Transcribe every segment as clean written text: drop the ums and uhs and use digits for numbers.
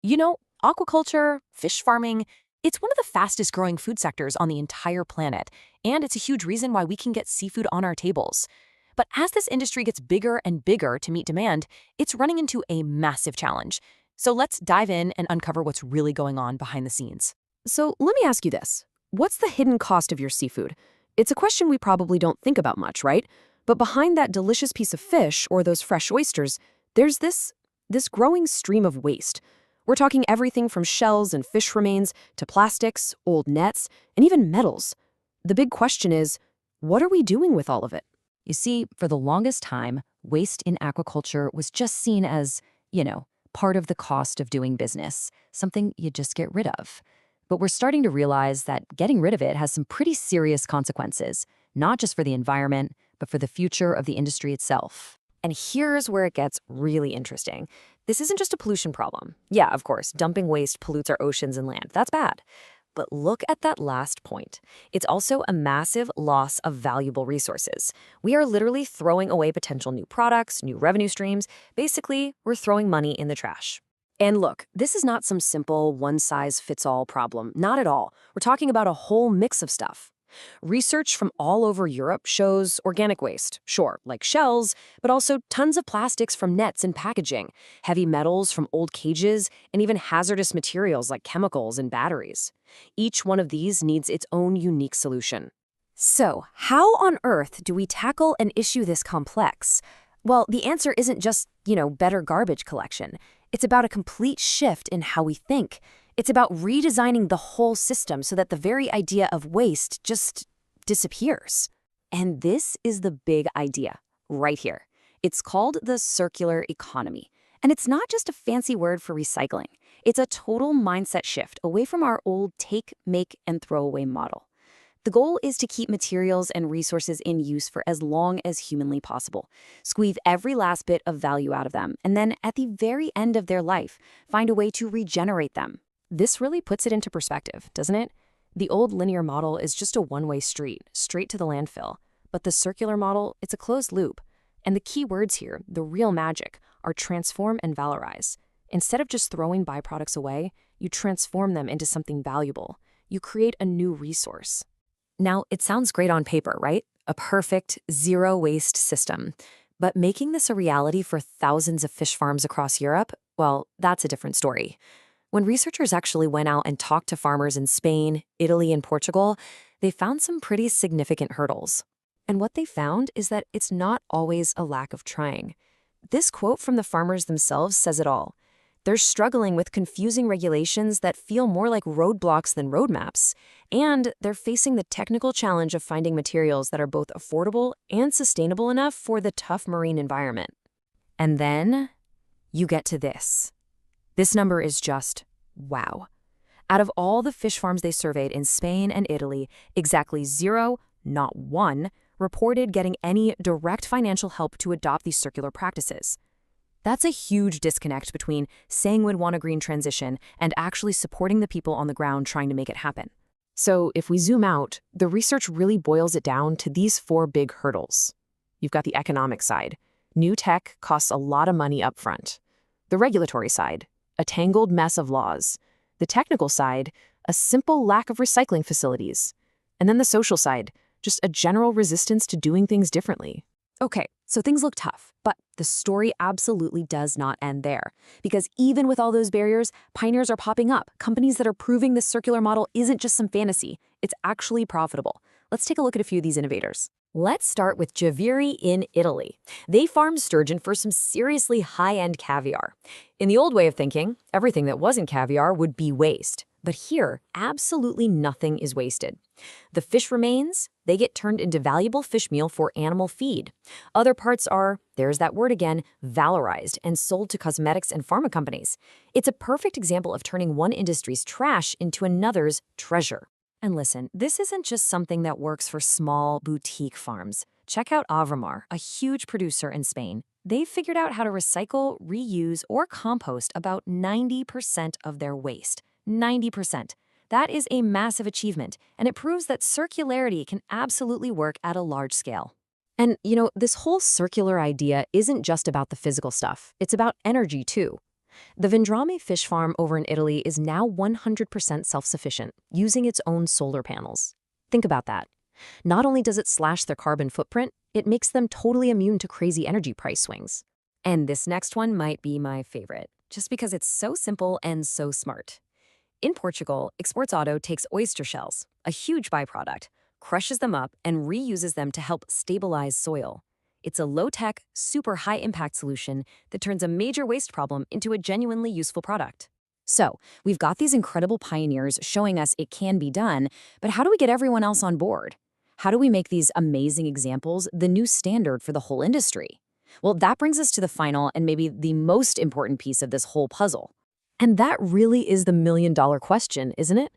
Aquaculture, fish farming, it's one of the fastest growing food sectors on the entire planet, and it's a huge reason why we can get seafood on our tables. But as this industry gets bigger and bigger to meet demand, it's running into a massive challenge. So let's dive in and uncover what's really going on behind the scenes. So let me ask you this. What's the hidden cost of your seafood? It's a question we probably don't think about much, right? But behind that delicious piece of fish or those fresh oysters, there's this growing stream of waste. We're talking everything from shells and fish remains to plastics, old nets, and even metals. The big question is, what are we doing with all of it? You see, for the longest time, waste in aquaculture was just seen as, part of the cost of doing business, something you just get rid of. But we're starting to realize that getting rid of it has some pretty serious consequences, not just for the environment, but for the future of the industry itself. And here's where it gets really interesting. This isn't just a pollution problem. Yeah, of course, dumping waste pollutes our oceans and land. That's bad. But look at that last point. It's also a massive loss of valuable resources. We are literally throwing away potential new products, new revenue streams. Basically, we're throwing money in the trash. And look, this is not some simple one-size-fits-all problem. Not at all. We're talking about a whole mix of stuff. Research from all over Europe shows organic waste, sure, like shells, but also tons of plastics from nets and packaging, heavy metals from old cages, and even hazardous materials like chemicals and batteries. Each one of these needs its own unique solution. So, how on earth do we tackle an issue this complex? Well, the answer isn't just, better garbage collection. It's about a complete shift in how we think. It's about redesigning the whole system so that the very idea of waste just disappears. And this is the big idea right here. It's called the circular economy. And it's not just a fancy word for recycling. It's a total mindset shift away from our old take, make, and throw away model. The goal is to keep materials and resources in use for as long as humanly possible, squeeze every last bit of value out of them, and then at the very end of their life, find a way to regenerate them. This really puts it into perspective, doesn't it? The old linear model is just a one-way street, straight to the landfill. But the circular model, it's a closed loop. And the key words here, the real magic, are transform and valorize. Instead of just throwing byproducts away, you transform them into something valuable. You create a new resource. Now, it sounds great on paper, right? A perfect, zero-waste system. But making this a reality for thousands of fish farms across Europe, well, that's a different story. When researchers actually went out and talked to farmers in Spain, Italy, and Portugal, they found some pretty significant hurdles. And what they found is that it's not always a lack of trying. This quote from the farmers themselves says it all. They're struggling with confusing regulations that feel more like roadblocks than roadmaps, and they're facing the technical challenge of finding materials that are both affordable and sustainable enough for the tough marine environment. And then you get to this. This number is just wow. Out of all the fish farms they surveyed in Spain and Italy, exactly 0, not 1, reported getting any direct financial help to adopt these circular practices. That's a huge disconnect between saying we'd want a green transition and actually supporting the people on the ground trying to make it happen. So if we zoom out, the research really boils it down to these 4 big hurdles. You've got the economic side. New tech costs a lot of money up front. The regulatory side, a tangled mess of laws. The technical side, a simple lack of recycling facilities. And then the social side, just a general resistance to doing things differently. Okay, so things look tough, but the story absolutely does not end there. Because even with all those barriers, pioneers are popping up, companies that are proving the circular model isn't just some fantasy, it's actually profitable. Let's take a look at a few of these innovators. Let's start with Javiri in Italy. They farmed sturgeon for some seriously high-end caviar. In the old way of thinking, everything that wasn't caviar would be waste. But here, absolutely nothing is wasted. The fish remains, they get turned into valuable fish meal for animal feed. Other parts are, there's that word again, valorized and sold to cosmetics and pharma companies. It's a perfect example of turning one industry's trash into another's treasure. And listen, this isn't just something that works for small boutique farms. Check out Avramar, a huge producer in Spain. They've figured out how to recycle, reuse, or compost about 90% of their waste. 90%. That is a massive achievement, and it proves that circularity can absolutely work at a large scale. And, this whole circular idea isn't just about the physical stuff. It's about energy, too. The Vendrame fish farm over in Italy is now 100% self-sufficient, using its own solar panels. Think about that. Not only does it slash their carbon footprint, it makes them totally immune to crazy energy price swings. And this next one might be my favorite, just because it's so simple and so smart. In Portugal, Exports Auto takes oyster shells, a huge byproduct, crushes them up, and reuses them to help stabilize soil. It's a low-tech, super high-impact solution that turns a major waste problem into a genuinely useful product. So, we've got these incredible pioneers showing us it can be done, but how do we get everyone else on board? How do we make these amazing examples the new standard for the whole industry? Well, that brings us to the final and maybe the most important piece of this whole puzzle. And that really is the million-dollar question, isn't it?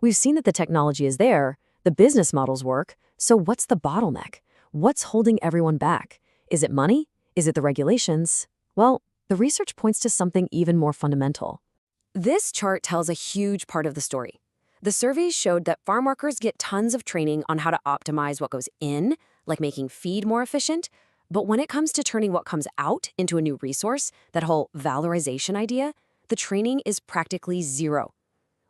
We've seen that the technology is there, the business models work, so what's the bottleneck? What's holding everyone back? Is it money? Is it the regulations? Well, the research points to something even more fundamental. This chart tells a huge part of the story. The surveys showed that farm workers get tons of training on how to optimize what goes in, like making feed more efficient, but when it comes to turning what comes out into a new resource, that whole valorization idea, the training is practically zero.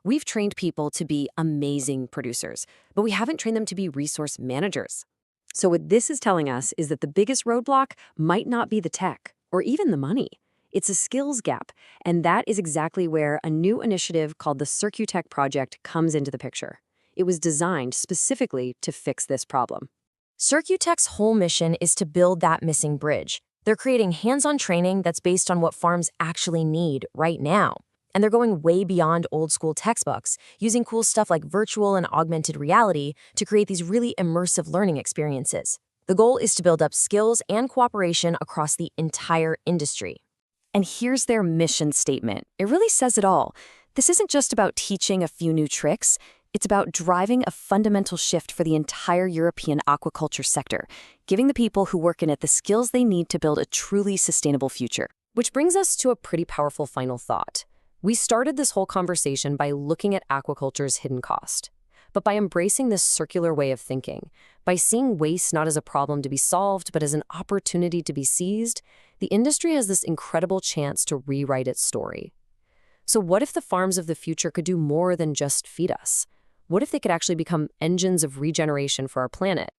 We've trained people to be amazing producers, but we haven't trained them to be resource managers. So what this is telling us is that the biggest roadblock might not be the tech or even the money. It's a skills gap, and that is exactly where a new initiative called the CIRCU-TECH project comes into the picture. It was designed specifically to fix this problem. CIRCU-TECH's whole mission is to build that missing bridge. They're creating hands-on training that's based on what farms actually need right now. And they're going way beyond old-school textbooks, using cool stuff like virtual and augmented reality to create these really immersive learning experiences. The goal is to build up skills and cooperation across the entire industry. And here's their mission statement. It really says it all. This isn't just about teaching a few new tricks. It's about driving a fundamental shift for the entire European aquaculture sector, giving the people who work in it the skills they need to build a truly sustainable future. Which brings us to a pretty powerful final thought. We started this whole conversation by looking at aquaculture's hidden cost. But by embracing this circular way of thinking, by seeing waste not as a problem to be solved, but as an opportunity to be seized, the industry has this incredible chance to rewrite its story. So what if the farms of the future could do more than just feed us? What if they could actually become engines of regeneration for our planet?